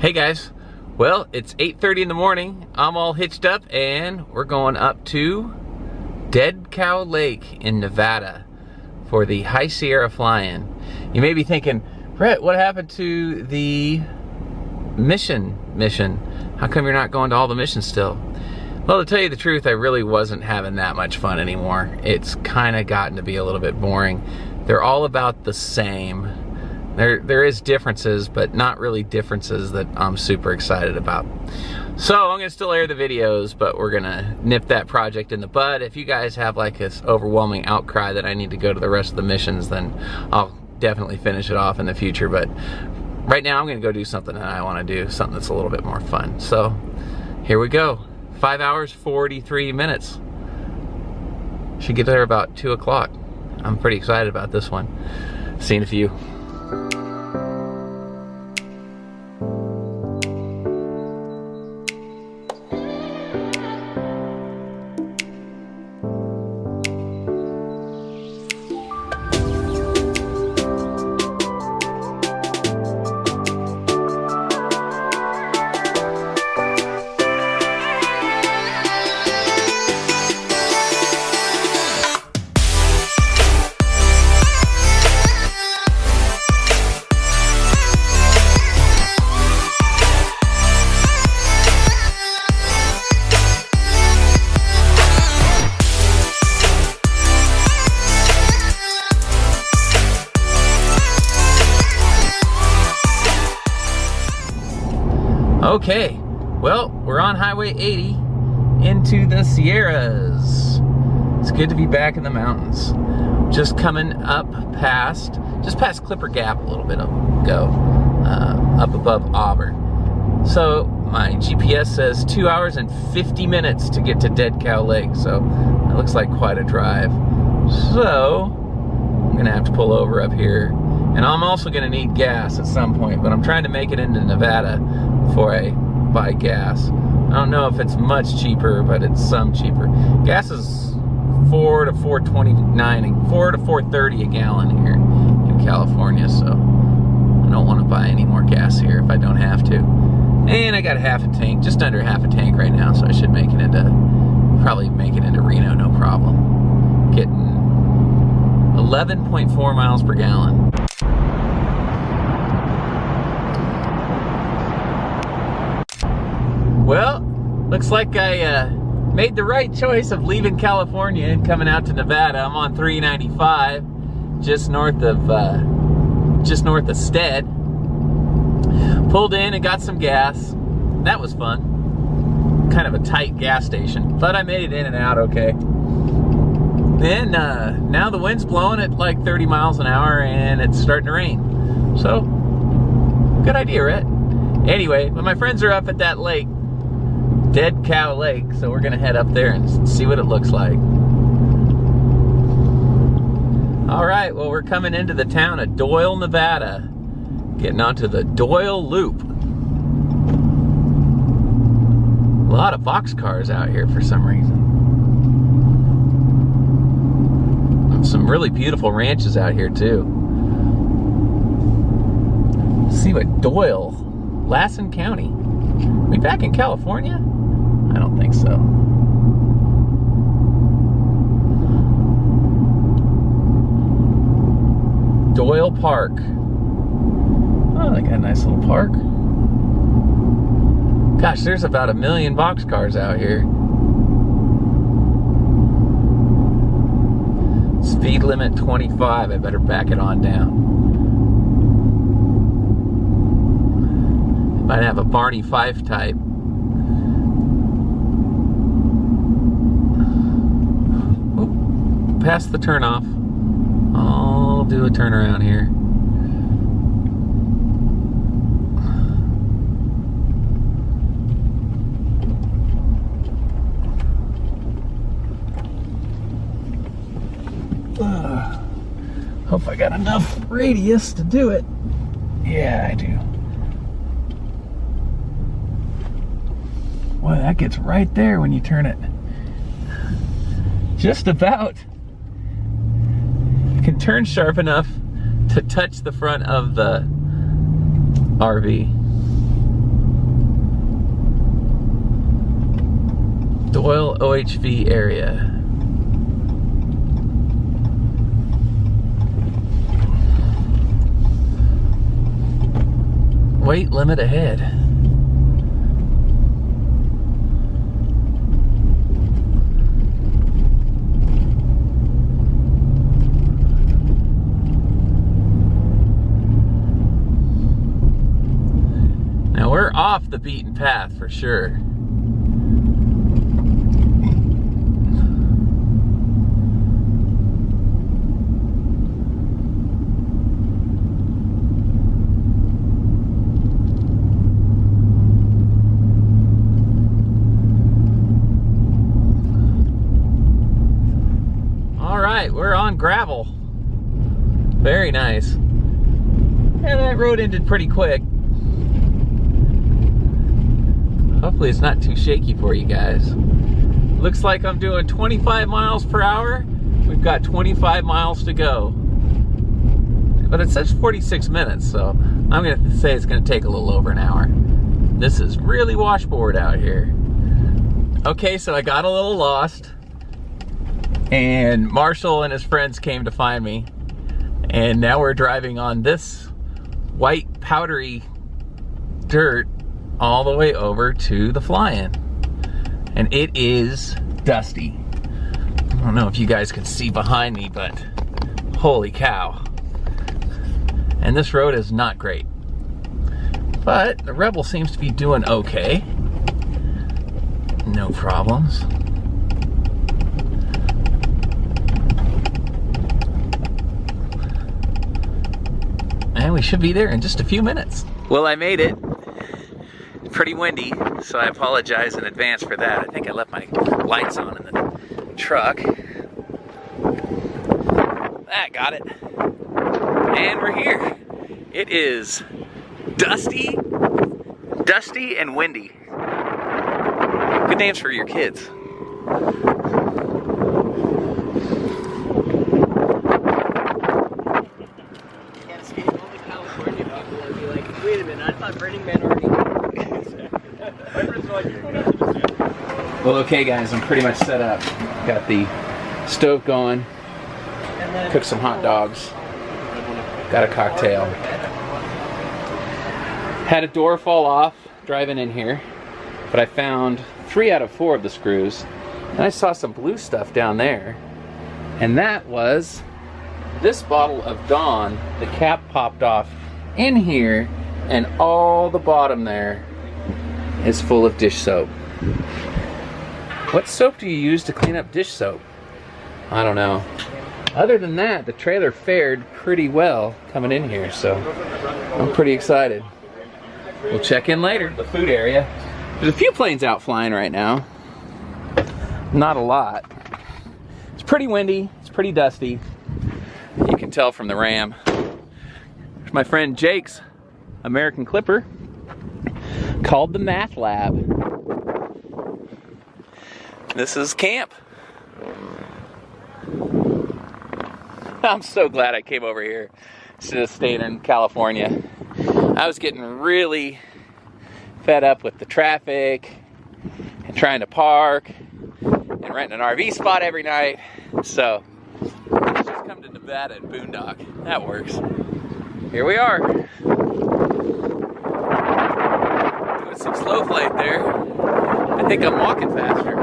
Hey guys, well, it's 8:30 in the morning. I'm all hitched up and we're going up to Dead Cow Lake in Nevada for the High Sierra fly-in. You may be thinking, Rhett, what happened to the mission? How come you're not going to all the missions still? Well, to tell you the truth, I really wasn't having that much fun anymore. It's kind of gotten to be a little bit boring. They're all about the same. There is differences, but not really differences that I'm super excited about. So I'm gonna still air the videos, but we're gonna nip that project in the bud. If you guys have like this overwhelming outcry that I need to go to the rest of the missions, then I'll definitely finish it off in the future. But right now I'm gonna go do something that I wanna do, something that's a little bit more fun. So here we go. 5 hours, 43 minutes. Should get there about 2 o'clock. I'm pretty excited about this one. See you in a few. Okay, well, we're on Highway 80 into the Sierras. It's good to be back in the mountains. Just coming up just past Clipper Gap a little bit ago, up above Auburn. So my GPS says 2 hours and 50 minutes to get to Dead Cow Lake, so it looks like quite a drive. So I'm gonna have to pull over up here. And I'm also gonna need gas at some point, but I'm trying to make it into Nevada before I buy gas. I don't know if it's much cheaper, but it's some cheaper. Gas is $4 to $4.29 and $4 to $4.30 a gallon here in California, so I don't want to buy any more gas here if I don't have to. And I got half a tank, just under half a tank right now, so I should probably make it into Reno, no problem. Getting 11.4 miles per gallon. Well, looks like I made the right choice of leaving California and coming out to Nevada. I'm on 395, just north of Stead. Pulled in and got some gas. That was fun. Kind of a tight gas station, but I made it in and out okay. Then now the wind's blowing at like 30 miles an hour and it's starting to rain. So, good idea, Rhett. Anyway, but my friends are up at that lake, Dead Cow Lake, so we're gonna head up there and see what it looks like. All right, well, we're coming into the town of Doyle, Nevada, getting onto the Doyle Loop. A lot of boxcars out here for some reason. Some really beautiful ranches out here too. Let's see what Doyle, Lassen County. Are we back in California? I don't think so. Doyle Park. Oh, they got a nice little park. Gosh, there's about 1 million boxcars out here. Speed limit 25, I better back it on down. Might have a Barney Fife type. Oop, past the turnoff. I'll do a turnaround here. Hope I got enough radius to do it. Yeah, I do. Boy, that gets right there when you turn it. Just about. You can turn sharp enough to touch the front of the RV. oil OHV area. Weight limit ahead. Now we're off the beaten path for sure. We're on gravel. Very nice. And that road ended pretty quick. Hopefully it's not too shaky for you guys. Looks like I'm doing 25 miles per hour. We've got 25 miles to go. But it says 46 minutes, so I'm gonna say it's gonna take a little over an hour. This is really washboard out here. Okay, so I got a little lost. And Marshall and his friends came to find me. And now we're driving on this white powdery dirt all the way over to the fly-in. And it is dusty. I don't know if you guys can see behind me, but holy cow. And this road is not great. But the Rebel seems to be doing okay. No problems. And we should be there in just a few minutes. Well, I made it. Pretty windy, so I apologize in advance for that. I think I left my lights on in the truck. That got it. And we're here. It is dusty and windy. Good names for your kids. Wait a minute, I thought Burning Man already. Well, okay guys, I'm pretty much set up. Got the stove going, cooked some hot dogs, got a cocktail. Had a door fall off driving in here, but I found 3 out of 4 of the screws, and I saw some blue stuff down there, and that was this bottle of Dawn. The cap popped off in here, and all the bottom there is full of dish soap. What soap do you use to clean up dish soap? I don't know. Other than that, the trailer fared pretty well coming in here, so I'm pretty excited. We'll check in later. The food area. There's a few planes out flying right now. Not a lot. It's pretty windy, it's pretty dusty. You can tell from the Ram. There's my friend Jake's American Clipper called the Math Lab. This is camp. I'm so glad I came over here instead of staying in California. I was getting really fed up with the traffic and trying to park and renting an RV spot every night. So let's just come to Nevada and boondock. That works. Here we are. Doing some slow flight there. I think I'm walking faster.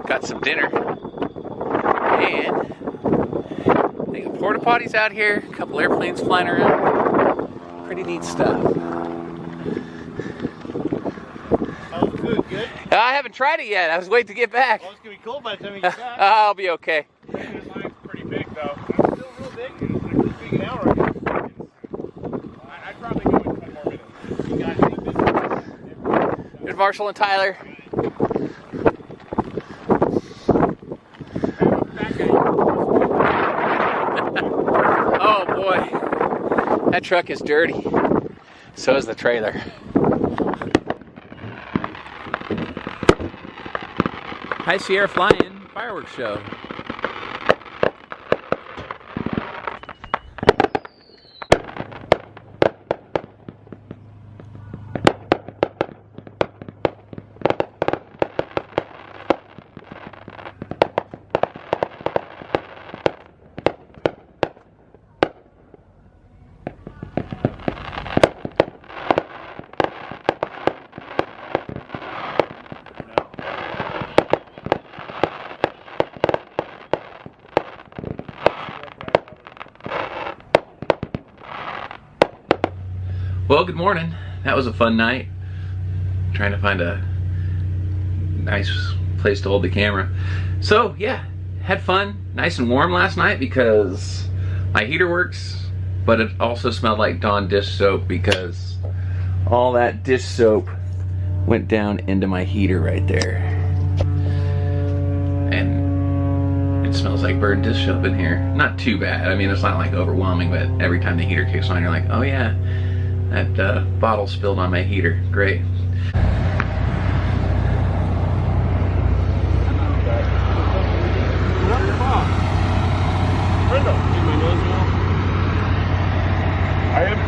Got some dinner, and they got porta potties out here, a couple airplanes flying around. Pretty neat stuff. Oh, good. I haven't tried it yet. I was waiting to get back. Well, it's gonna be cold by the time you get back. I'll be okay. This line's pretty big, though. It's still real big. It's pretty big an hour ago. I'd probably go in 10 more minutes. You got any business? There's Marshall and Tyler. Oh boy, that truck is dirty. So is the trailer. High Sierra Flying fireworks show. Well, good morning. That was a fun night. Trying to find a nice place to hold the camera. So yeah, had fun. Nice and warm last night because my heater works, but it also smelled like Dawn dish soap because all that dish soap went down into my heater right there. And it smells like burned dish soap in here. Not too bad. I mean, it's not like overwhelming, but every time the heater kicks on, you're like, oh yeah, that bottle spilled on my heater. Great.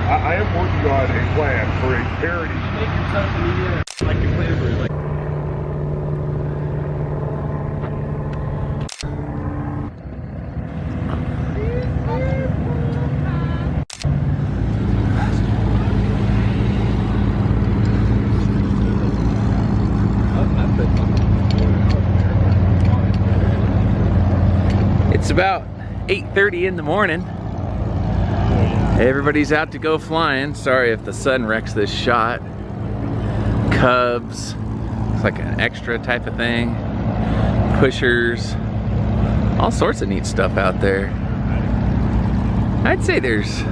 I am working on a plan for a parody. Make yourself an idiot. Like your flavor, like. It's about 8:30 in the morning. Everybody's out to go flying. Sorry if the sun wrecks this shot. Cubs, it's like an extra type of thing. Pushers, all sorts of neat stuff out there. I'd say there's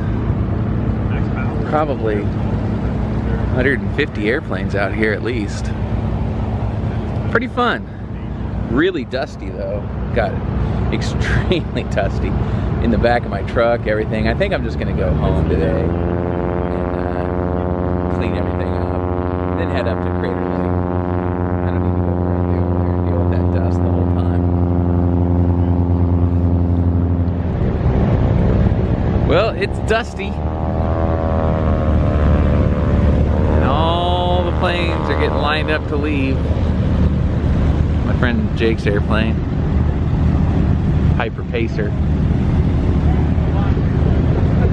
probably 150 airplanes out here at least. Pretty fun. Really dusty though. Got extremely dusty in the back of my truck, everything. I think I'm just gonna go home today and clean everything up, and then head up to Crater Lake. I don't need to go directly over there and deal with that dust the whole time. Well, it's dusty, and all the planes are getting lined up to leave. My friend Jake's airplane, Piper Pacer.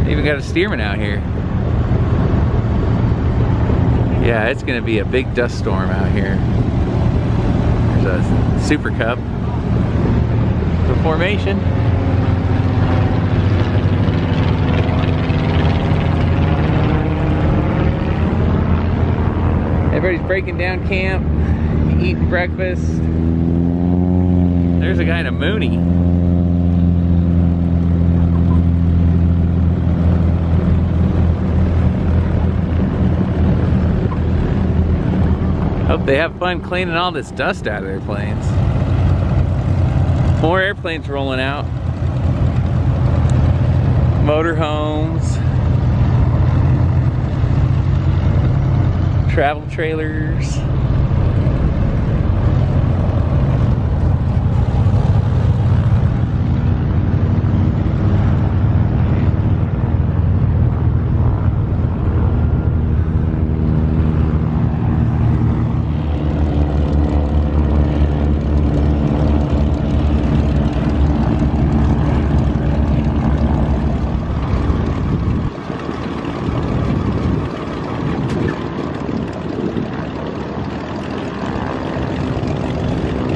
Even got a steerman out here. Yeah, it's gonna be a big dust storm out here. There's a Super Cub. The formation. Everybody's breaking down camp, eating breakfast. There's a guy in a Mooney. Hope they have fun cleaning all this dust out of their planes. More airplanes rolling out. Motorhomes. Travel trailers.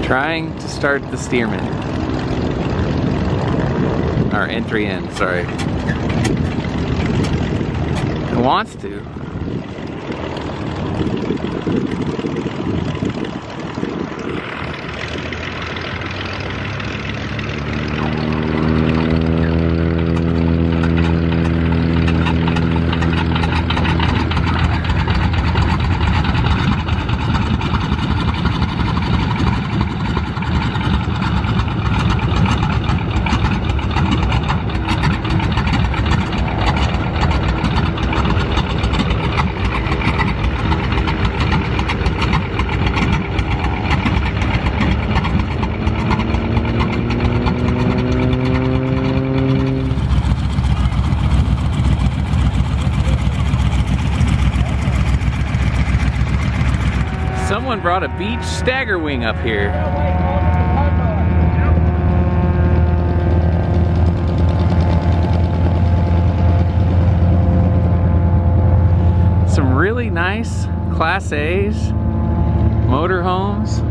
Trying to start the steerman. Or entry in, sorry. It wants to. Someone brought a beach stagger wing up here. Some really nice Class A's, motorhomes.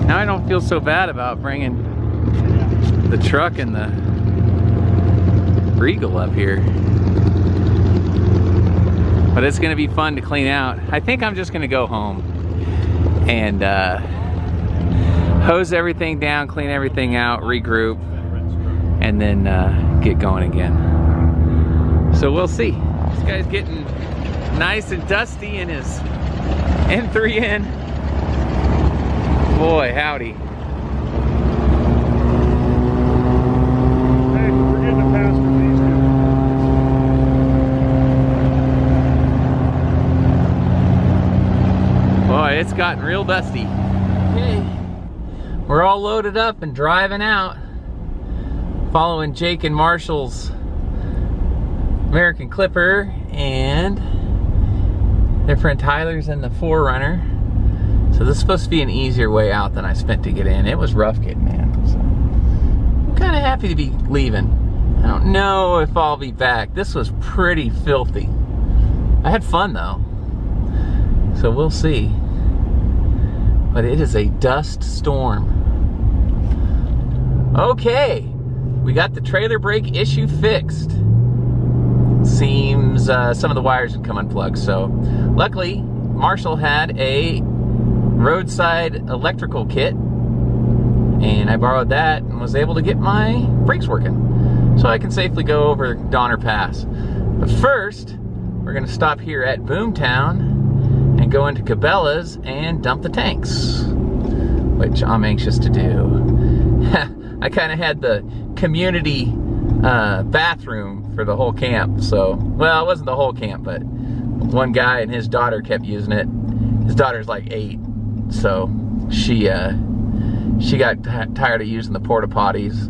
Now I don't feel so bad about bringing the truck and the Regal up here. But it's gonna be fun to clean out. I think I'm just gonna go home and hose everything down, clean everything out, regroup, and then get going again. So we'll see. This guy's getting nice and dusty in his N3N. Boy, howdy. Hey, we're getting a pass from these two. Boy, it's gotten real dusty. Okay, we're all loaded up and driving out, following Jake and Marshall's American Clipper and their friend Tyler's in the 4Runner. So this is supposed to be an easier way out than I spent to get in. It was rough getting in. So I'm kind of happy to be leaving. I don't know if I'll be back. This was pretty filthy. I had fun though. So we'll see. But it is a dust storm. Okay, we got the trailer brake issue fixed. Seems some of the wires had come unplugged, so luckily Marshall had a roadside electrical kit and I borrowed that and was able to get my brakes working so I can safely go over Donner Pass. But first we're gonna stop here at Boomtown and go into Cabela's and dump the tanks, which I'm anxious to do. I kind of had the community bathroom for the whole camp, so, well, it wasn't the whole camp, but one guy and his daughter kept using it. His daughter's like 8, so she got tired of using the porta potties,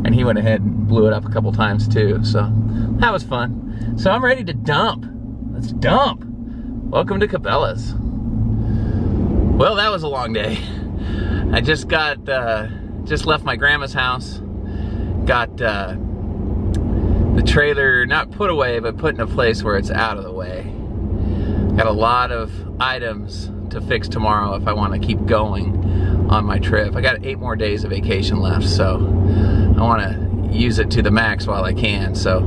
and he went ahead and blew it up a couple times too, so that was fun. So I'm ready to dump. Let's dump. Welcome to Cabela's. Well, that was a long day. I just left my grandma's house, got the trailer not put away, but put in a place where it's out of the way. Got a lot of items to fix tomorrow if I want to keep going on my trip. I got 8 more days of vacation left, so I want to use it to the max while I can. So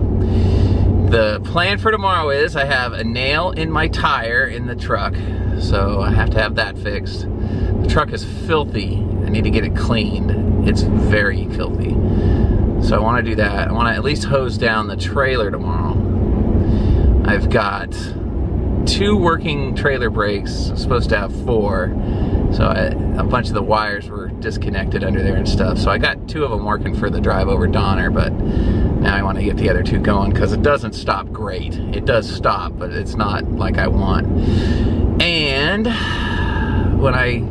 the plan for tomorrow is I have a nail in my tire in the truck, so I have to have that fixed. The truck is filthy. I need to get it cleaned. It's very filthy. So I want to do that. I want to at least hose down the trailer tomorrow. I've got 2 working trailer brakes. I'm supposed to have 4. So a bunch of the wires were disconnected under there and stuff. So I got 2 of them working for the drive over Donner, but now I want to get the other 2 going because it doesn't stop great. It does stop, but it's not like I want. And when I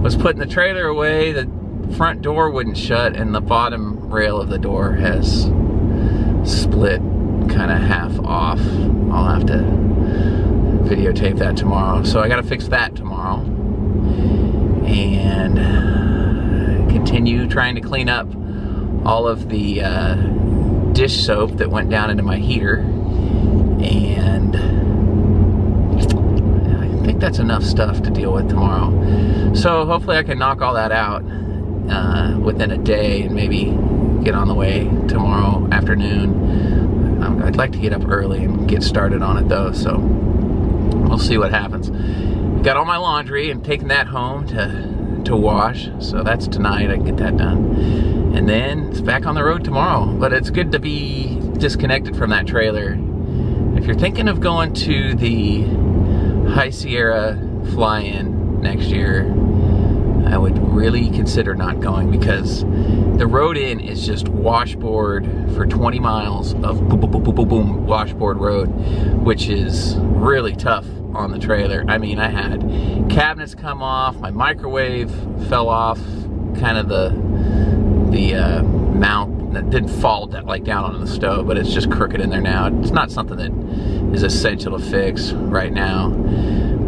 was putting the trailer away, the front door wouldn't shut and the bottom rail of the door has split kind of half off. I'll have to videotape that tomorrow. So I got to fix that tomorrow and continue trying to clean up all of the dish soap that went down into my heater, and I think that's enough stuff to deal with tomorrow. So hopefully I can knock all that out within a day and maybe get on the way tomorrow afternoon. I'd like to get up early and get started on it though, so we'll see what happens. Got all my laundry and taking that home to wash, so that's tonight. I can get that done, and then it's back on the road tomorrow. But it's good to be disconnected from that trailer. If you're thinking of going to the High Sierra fly-in next year, I would really consider not going, because the road in is just washboard for 20 miles of boom, boom, boom, boom, boom, boom, washboard road, which is really tough on the trailer. I mean, I had cabinets come off, my microwave fell off, kind of the mount that didn't fall like down on the stove, but it's just crooked in there now. It's not something that is essential to fix right now.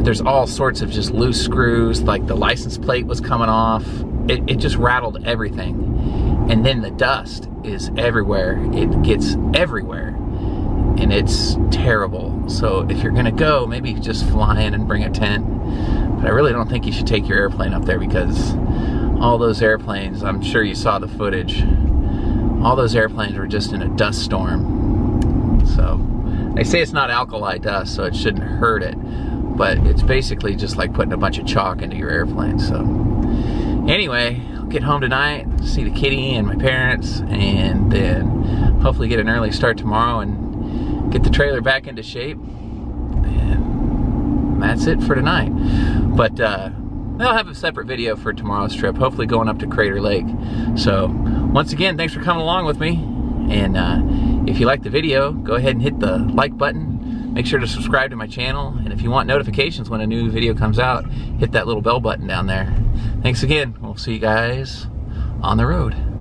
there's all sorts of just loose screws, like the license plate was coming off. It just rattled everything. And then the dust is everywhere. It gets everywhere. And it's terrible. So if you're gonna go, maybe just fly in and bring a tent. But I really don't think you should take your airplane up there, because all those airplanes, I'm sure you saw the footage, all those airplanes were just in a dust storm. So they say it's not alkali dust, so it shouldn't hurt it, but it's basically just like putting a bunch of chalk into your airplane. So anyway, I'll get home tonight, see the kitty and my parents, and then hopefully get an early start tomorrow and get the trailer back into shape. And that's it for tonight. But I'll have a separate video for tomorrow's trip, hopefully going up to Crater Lake. So once again, thanks for coming along with me. And if you like the video, go ahead and hit the like button. Make sure to subscribe to my channel. And if you want notifications when a new video comes out, hit that little bell button down there. Thanks again. We'll see you guys on the road.